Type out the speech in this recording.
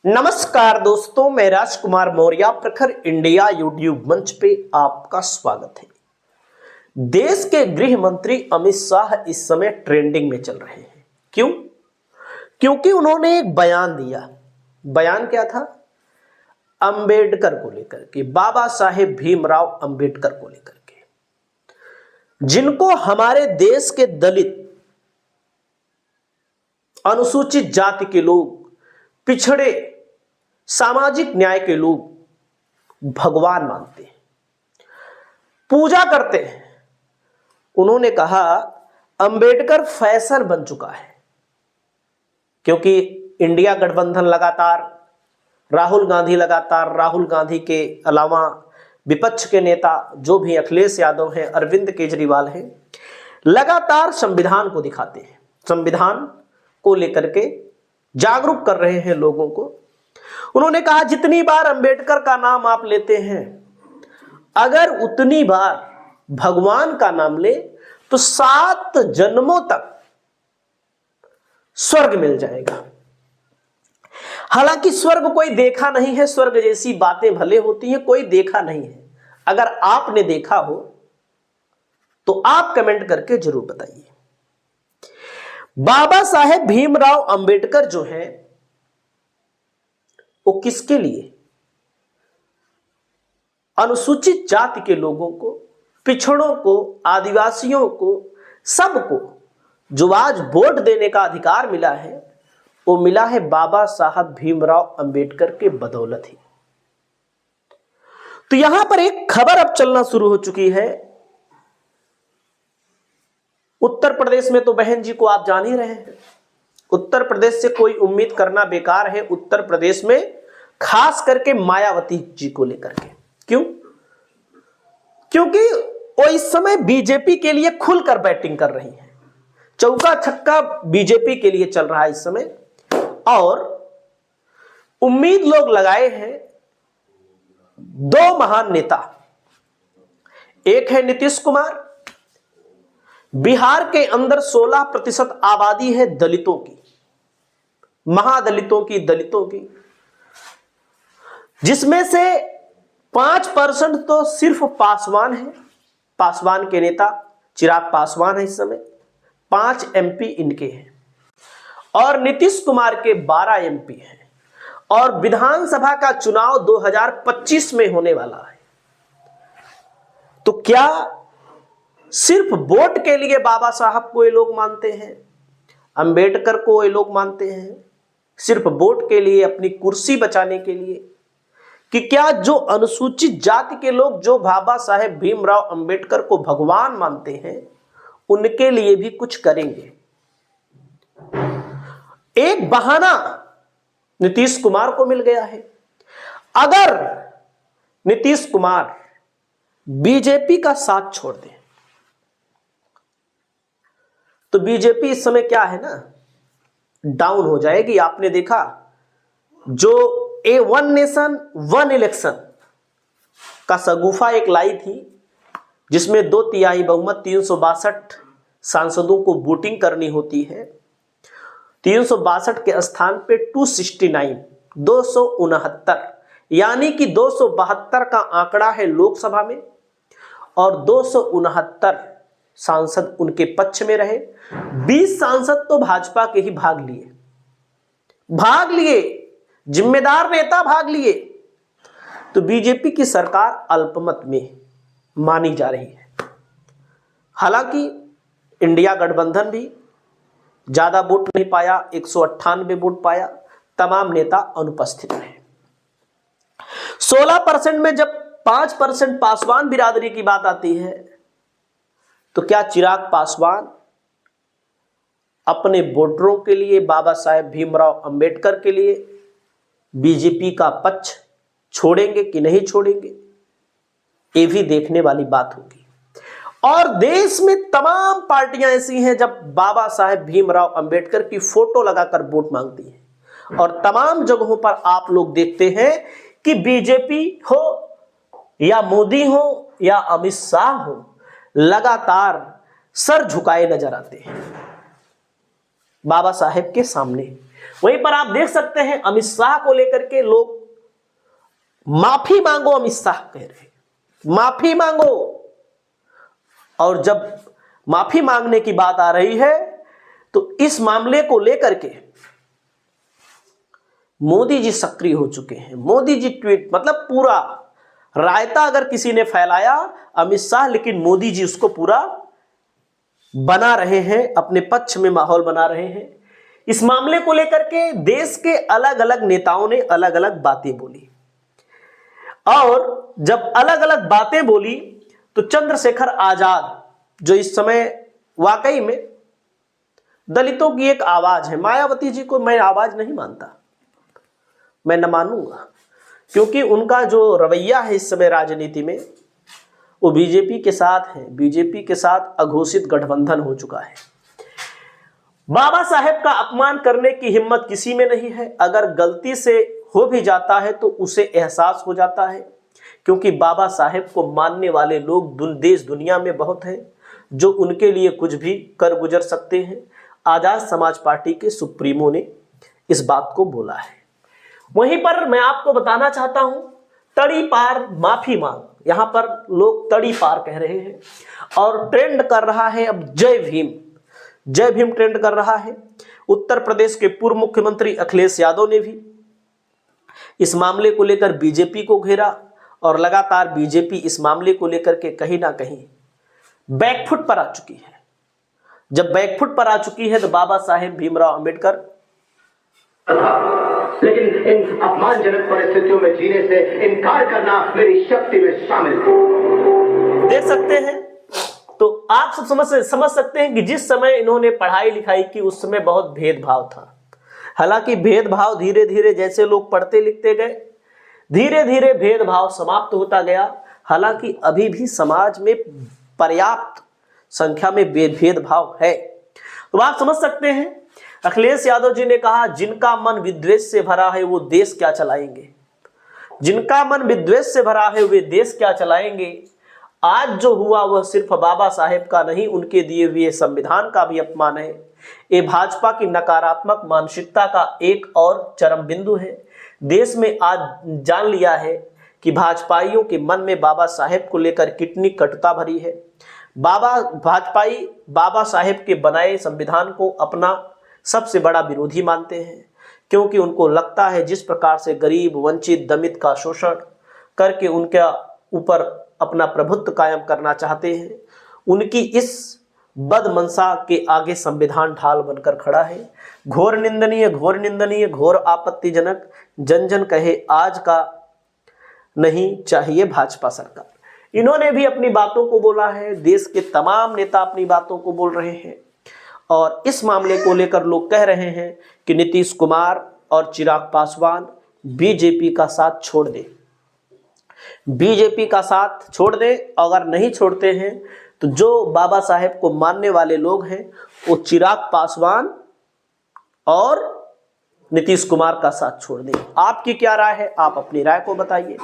नमस्कार दोस्तों, मैं राजकुमार मौर्य प्रखर इंडिया यूट्यूब मंच पे आपका स्वागत है। देश के गृह मंत्री अमित शाह इस समय ट्रेंडिंग में चल रहे हैं। क्यों? क्योंकि उन्होंने एक बयान दिया। बयान क्या था? अंबेडकर को लेकर के, बाबा साहेब भीमराव अंबेडकर को लेकर के, जिनको हमारे देश के दलित, अनुसूचित जाति के लोग, पिछड़े सामाजिक न्याय के लोग भगवान मानते हैं, पूजा करते हैं। उन्होंने कहा अंबेडकर फैशन बन चुका है, क्योंकि इंडिया गठबंधन लगातार, राहुल गांधी के अलावा विपक्ष के नेता जो भी अखिलेश यादव हैं, अरविंद केजरीवाल हैं, लगातार संविधान को दिखाते हैं, संविधान को लेकर के जागरूक कर रहे हैं लोगों को। उन्होंने कहा जितनी बार अंबेडकर का नाम आप लेते हैं, अगर उतनी बार भगवान का नाम ले तो 7 जन्मों तक स्वर्ग मिल जाएगा। हालांकि स्वर्ग कोई देखा नहीं है, स्वर्ग जैसी बातें भले होती हैं, कोई देखा नहीं है। अगर आपने देखा हो तो आप कमेंट करके जरूर बताइए। बाबा साहेब भीमराव अंबेडकर जो हैं, वो किसके लिए? अनुसूचित जाति के लोगों को, पिछड़ों को, आदिवासियों को, सबको जो आज वोट देने का अधिकार मिला है, वो मिला है बाबा साहब भीमराव अंबेडकर के बदौलत ही। तो यहां पर एक खबर अब चलना शुरू हो चुकी है। उत्तर प्रदेश में तो बहन जी को आप जान ही रहे हैं, उत्तर प्रदेश से कोई उम्मीद करना बेकार है। उत्तर प्रदेश में खास करके मायावती जी को लेकर के। क्यों? क्योंकि वो इस समय बीजेपी के लिए खुलकर बैटिंग कर रही है। चौका छक्का बीजेपी के लिए चल रहा है इस समय, और उम्मीद लोग लगाए हैं 2 महान नेता। एक है नीतीश कुमार। बिहार के अंदर 16% आबादी है दलितों की, महादलितों की, दलितों की, जिसमें से 5% तो सिर्फ पासवान है। पासवान के नेता चिराग पासवान है इस समय, 5 एमपी इनके हैं, और नीतीश कुमार के 12 एमपी हैं। और विधानसभा का चुनाव 2025 में होने वाला है। तो क्या सिर्फ वोट के लिए बाबा साहब को ये लोग मानते हैं, अंबेडकर को ये लोग मानते हैं, सिर्फ वोट के लिए, अपनी कुर्सी बचाने के लिए? कि क्या जो अनुसूचित जाति के लोग जो बाबा साहेब भीमराव अंबेडकर को भगवान मानते हैं, उनके लिए भी कुछ करेंगे? एक बहाना नीतीश कुमार को मिल गया है। अगर नीतीश कुमार बीजेपी का साथ छोड़ दें तो बीजेपी इस समय क्या है ना, डाउन हो जाएगी। आपने देखा जो वन नेशन वन इलेक्शन का शगुफा एक लाई थी, जिसमें 2/3 बहुमत 362 सांसदों को वोटिंग करनी होती है। 362 के स्थान पे 269, 269, यानी कि 272 का आंकड़ा है लोकसभा में, और 269 सांसद उनके पक्ष में रहे। 20 सांसद तो भाजपा के ही भाग लिए, जिम्मेदार नेता भाग लिए। तो बीजेपी की सरकार अल्पमत में मानी जा रही है। हालांकि इंडिया गठबंधन भी ज्यादा वोट नहीं पाया, 198 वोट पाया, तमाम नेता अनुपस्थित रहे। 16% में जब 5% पासवान बिरादरी की बात आती है, तो क्या चिराग पासवान अपने वोटरों के लिए, बाबा साहेब भीमराव अंबेडकर के लिए बीजेपी का पक्ष छोड़ेंगे कि नहीं छोड़ेंगे? ये भी देखने वाली बात होगी। और देश में तमाम पार्टियां ऐसी हैं जब बाबा साहेब भीमराव अंबेडकर की फोटो लगाकर वोट मांगती हैं, और तमाम जगहों पर आप लोग देखते हैं कि बीजेपी हो या मोदी हो या अमित शाह हो, लगातार सर झुकाए नजर आते हैं बाबा साहेब के सामने। वहीं पर आप देख सकते हैं अमित शाह को लेकर के लोग माफी मांगो, अमित शाह कह रहे हैं माफी मांगो। और जब माफी मांगने की बात आ रही है तो इस मामले को लेकर के मोदी जी सक्रिय हो चुके हैं। मोदी जी ट्वीट, मतलब पूरा रायता अगर किसी ने फैलाया अमित शाह, लेकिन मोदी जी उसको पूरा बना रहे हैं, अपने पक्ष में माहौल बना रहे हैं। इस मामले को लेकर के देश के अलग अलग नेताओं ने अलग अलग बातें बोली, और जब अलग अलग बातें बोली तो चंद्रशेखर आजाद, जो इस समय वाकई में दलितों की एक आवाज है, मायावती जी को मैं आवाज नहीं मानता, मैं न मानूंगा, क्योंकि उनका जो रवैया है इस समय राजनीति में वो बीजेपी के साथ है, बीजेपी के साथ अघोषित गठबंधन हो चुका है। बाबा साहेब का अपमान करने की हिम्मत किसी में नहीं है। अगर गलती से हो भी जाता है तो उसे एहसास हो जाता है, क्योंकि बाबा साहेब को मानने वाले लोग देश दुनिया में बहुत हैं जो उनके लिए कुछ भी कर गुजर सकते हैं। आजाद समाज पार्टी के सुप्रीमो ने इस बात को बोला है। वहीं पर मैं आपको बताना चाहता हूं, तड़ी पार माफी मांग, यहां पर लोग तड़ी पार कह रहे हैं और ट्रेंड कर रहा है अब जय भीम, जय भीम ट्रेंड कर रहा है। उत्तर प्रदेश के पूर्व मुख्यमंत्री अखिलेश यादव ने भी इस मामले को लेकर बीजेपी को घेरा और लगातार बीजेपी इस मामले को लेकर के कहीं ना कहीं बैकफुट पर आ चुकी है। जब बैकफुट पर आ चुकी है तो बाबा साहेब भीमराव अंबेडकर, लेकिन इन अपमानजनक परिस्थितियों में जीने से इनकार करना मेरी शक्ति में शामिल है। देख सकते हैं तो आप सब समझ सकते हैं कि जिस समय इन्होंने पढ़ाई लिखाई की उस समय बहुत भेदभाव था। हालांकि भेदभाव धीरे धीरे जैसे लोग पढ़ते लिखते गए, धीरे धीरे भेदभाव समाप्त होता गया। हालांकि अभी भी समाज में पर्याप्त संख्या में भेदभाव है। तो आप समझ सकते हैं अखिलेश यादव जी ने कहा, जिनका मन विद्वेष से भरा है वो देश क्या चलाएंगे, जिनका मन विद्वेष से भरा है वे देश क्या चलाएंगे। आज जो हुआ वह सिर्फ बाबा साहेब का नहीं, उनके दिए हुए संविधान का भी अपमान है। ये भाजपा की नकारात्मक मानसिकता का एक और चरम बिंदु है। देश में आज जान लिया है कि भाजपाइयों के मन में बाबा साहेब को लेकर कितनी कटुता भरी है। भाजपाई बाबा साहेब के बनाए संविधान को अपना सबसे बड़ा विरोधी मानते हैं, क्योंकि उनको लगता है जिस प्रकार से गरीब, वंचित, दमित का शोषण करके उनके ऊपर अपना प्रभुत्व कायम करना चाहते हैं, उनकी इस बदमनसा के आगे संविधान ढाल बनकर खड़ा है। घोर निंदनीय, घोर निंदनीय, घोर आपत्तिजनक। जन जन कहे आज का नहीं चाहिए भाजपा सरकार। इन्होंने भी अपनी बातों को बोला है, देश के तमाम नेता अपनी बातों को बोल रहे हैं और इस मामले को लेकर लोग कह रहे हैं कि नीतीश कुमार और चिराग पासवान बीजेपी का साथ छोड़ दें, बीजेपी का साथ छोड़ दें। अगर नहीं छोड़ते हैं तो जो बाबा साहेब को मानने वाले लोग हैं वो चिराग पासवान और नीतीश कुमार का साथ छोड़ दें। आपकी क्या राय है? आप अपनी राय को बताइए।